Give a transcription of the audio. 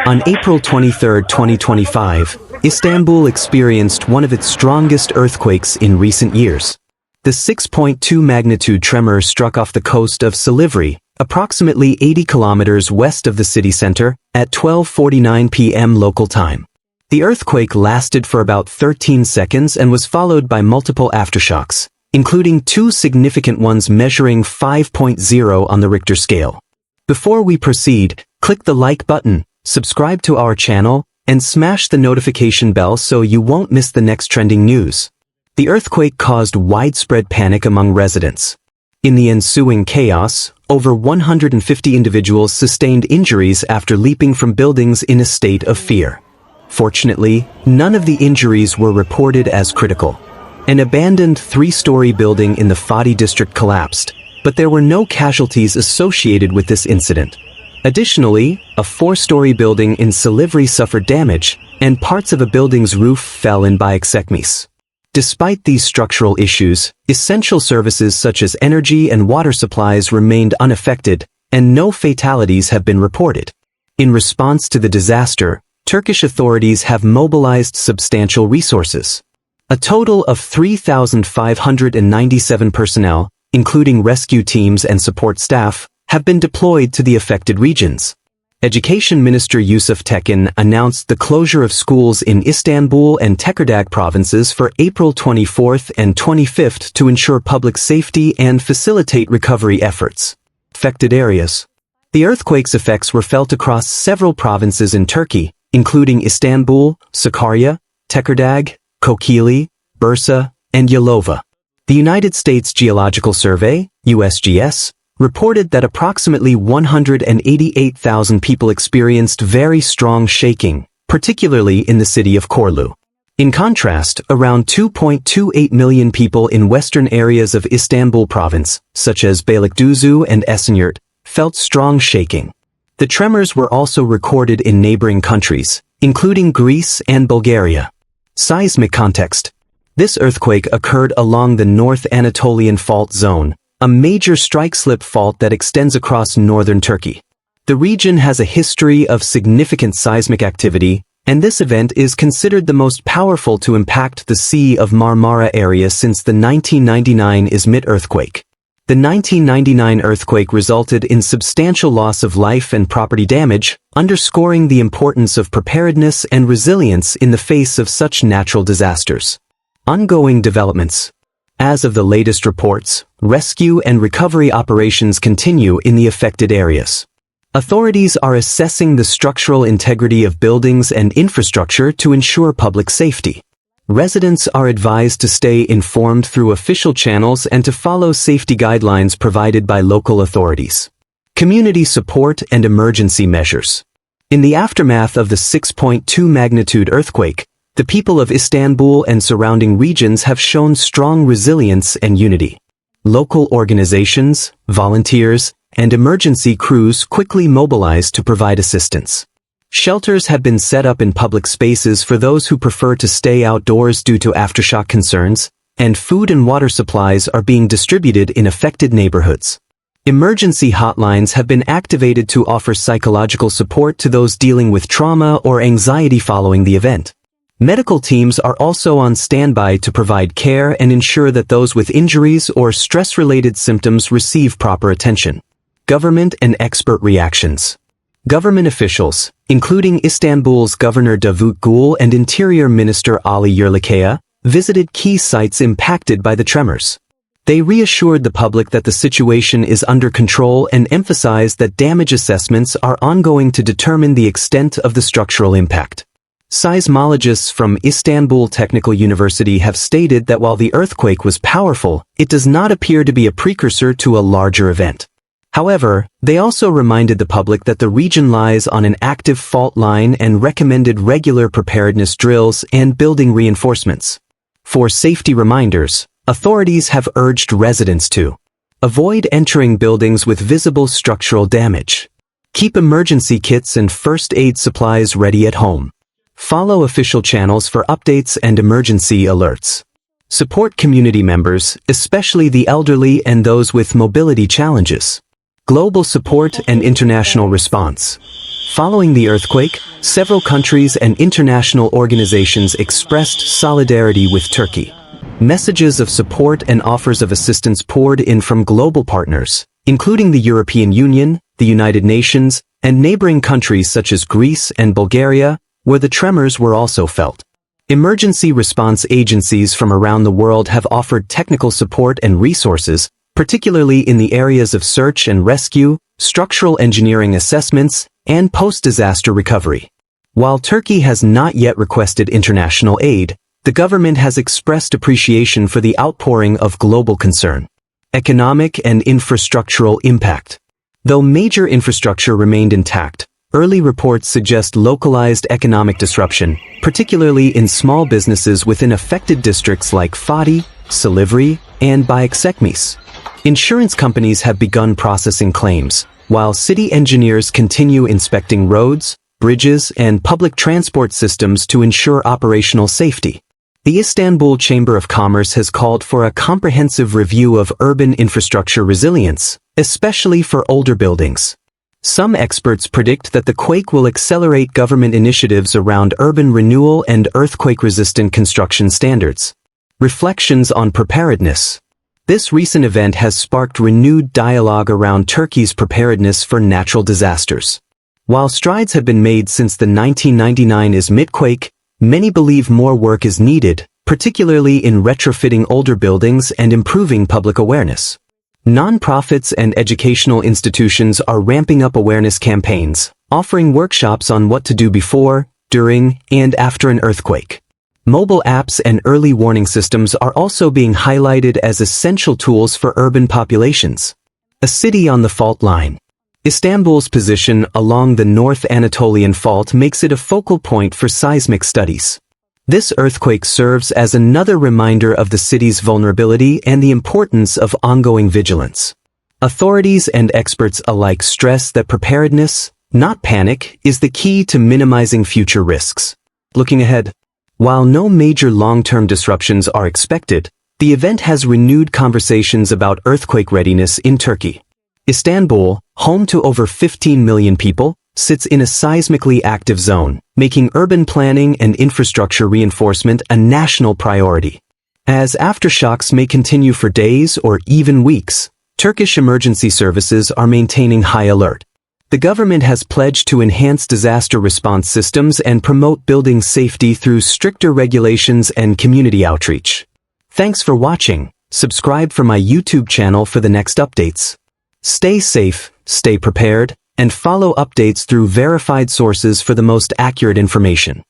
On April 23, 2025, Istanbul experienced one of its strongest earthquakes in recent years. The 6.2 magnitude tremor struck off the coast of Silivri, approximately 80 kilometers west of the city center, at 12:49 p.m. local time. The earthquake lasted for about 13 seconds and was followed by multiple aftershocks, including two significant ones measuring 5.0 on the Richter scale. Before we proceed, click the like button, subscribe to our channel, and smash the notification bell so you won't miss the next trending news. The earthquake caused widespread panic among residents. In the ensuing chaos, over 150 individuals sustained injuries after leaping from buildings in a state of fear. Fortunately, none of the injuries were reported as critical. An abandoned three-story building in the Fatih district collapsed, but there were no casualties associated with this incident. Additionally, a four-story building in Silivri suffered damage, and parts of a building's roof fell in Bayeksekmis. Despite these structural issues, essential services such as energy and water supplies remained unaffected, and no fatalities have been reported. In response to the disaster, Turkish authorities have mobilized substantial resources. A total of 3,597 personnel, including rescue teams and support staff, have been deployed to the affected regions. Education Minister Yusuf Tekin announced the closure of schools in Istanbul and Tekirdağ provinces for April 24th and 25th to ensure public safety and facilitate recovery efforts. Affected areas. The earthquake's effects were felt across several provinces in Turkey, including Istanbul, Sakarya, Tekirdağ, Kocaeli, Bursa, and Yalova. The United States Geological Survey, USGS, reported that approximately 188,000 people experienced very strong shaking, particularly in the city of Korlu. In contrast, around 2.28 million people in western areas of Istanbul province, such as Beylikdüzü and Esenyurt, felt strong shaking. The tremors were also recorded in neighboring countries, including Greece and Bulgaria. Seismic context. This earthquake occurred along the North Anatolian Fault Zone, a major strike-slip fault that extends across northern Turkey. The region has a history of significant seismic activity, and this event is considered the most powerful to impact the Sea of Marmara area since the 1999 Izmit earthquake. The 1999 earthquake resulted in substantial loss of life and property damage, underscoring the importance of preparedness and resilience in the face of such natural disasters. Ongoing developments. As of the latest reports, rescue and recovery operations continue in the affected areas. Authorities are assessing the structural integrity of buildings and infrastructure to ensure public safety. Residents are advised to stay informed through official channels and to follow safety guidelines provided by local authorities. Community support and emergency measures. In the aftermath of the 6.2 magnitude earthquake, the people of Istanbul and surrounding regions have shown strong resilience and unity. Local organizations, volunteers, and emergency crews quickly mobilized to provide assistance. Shelters have been set up in public spaces for those who prefer to stay outdoors due to aftershock concerns, and food and water supplies are being distributed in affected neighborhoods. Emergency hotlines have been activated to offer psychological support to those dealing with trauma or anxiety following the event. Medical teams are also on standby to provide care and ensure that those with injuries or stress-related symptoms receive proper attention. Government and expert reactions. Government officials, including Istanbul's Governor Davut Gül and Interior Minister Ali Yerlikaya, visited key sites impacted by the tremors. They reassured the public that the situation is under control and emphasized that damage assessments are ongoing to determine the extent of the structural impact. Seismologists from Istanbul Technical University have stated that while the earthquake was powerful, it does not appear to be a precursor to a larger event. However, they also reminded the public that the region lies on an active fault line and recommended regular preparedness drills and building reinforcements. For safety reminders, authorities have urged residents to avoid entering buildings with visible structural damage. Keep emergency kits and first aid supplies ready at home. Follow official channels for updates and emergency alerts. Support community members, especially the elderly and those with mobility challenges. Global support and international response. Following the earthquake, several countries and international organizations expressed solidarity with Turkey. Messages of support and offers of assistance poured in from global partners, including the European Union, the United Nations, and neighboring countries such as Greece and Bulgaria, where the tremors were also felt. Emergency response agencies from around the world have offered technical support and resources, particularly in the areas of search and rescue, structural engineering assessments, and post-disaster recovery. While Turkey has not yet requested international aid, the government has expressed appreciation for the outpouring of global concern. Economic and infrastructural impact. Though major infrastructure remained intact, early reports suggest localized economic disruption, particularly in small businesses within affected districts like Fatih, Silivri, and Büyükçekmece. Insurance companies have begun processing claims, while city engineers continue inspecting roads, bridges, and public transport systems to ensure operational safety. The Istanbul Chamber of Commerce has called for a comprehensive review of urban infrastructure resilience, especially for older buildings. Some experts predict that the quake will accelerate government initiatives around urban renewal and earthquake-resistant construction standards. Reflections on preparedness. This recent event has sparked renewed dialogue around Turkey's preparedness for natural disasters. While strides have been made since the 1999 Izmit quake, many believe more work is needed, particularly in retrofitting older buildings and improving public awareness. Non-profits and educational institutions are ramping up awareness campaigns, offering workshops on what to do before, during, and after an earthquake. Mobile apps and early warning systems are also being highlighted as essential tools for urban populations. A city on the fault line. Istanbul's position along the North Anatolian Fault makes it a focal point for seismic studies. This earthquake serves as another reminder of the city's vulnerability and the importance of ongoing vigilance. Authorities and experts alike stress that preparedness, not panic, is the key to minimizing future risks. Looking ahead. While no major long-term disruptions are expected, the event has renewed conversations about earthquake readiness in Turkey. Istanbul, home to over 15 million people, sits in a seismically active zone, making urban planning and infrastructure reinforcement a national priority. As aftershocks may continue for days or even weeks, Turkish emergency services are maintaining high alert. The government has pledged to enhance disaster response systems and promote building safety through stricter regulations and community outreach. Thanks for watching. Subscribe for my YouTube channel for the next updates. Stay safe, stay prepared, and follow updates through verified sources for the most accurate information.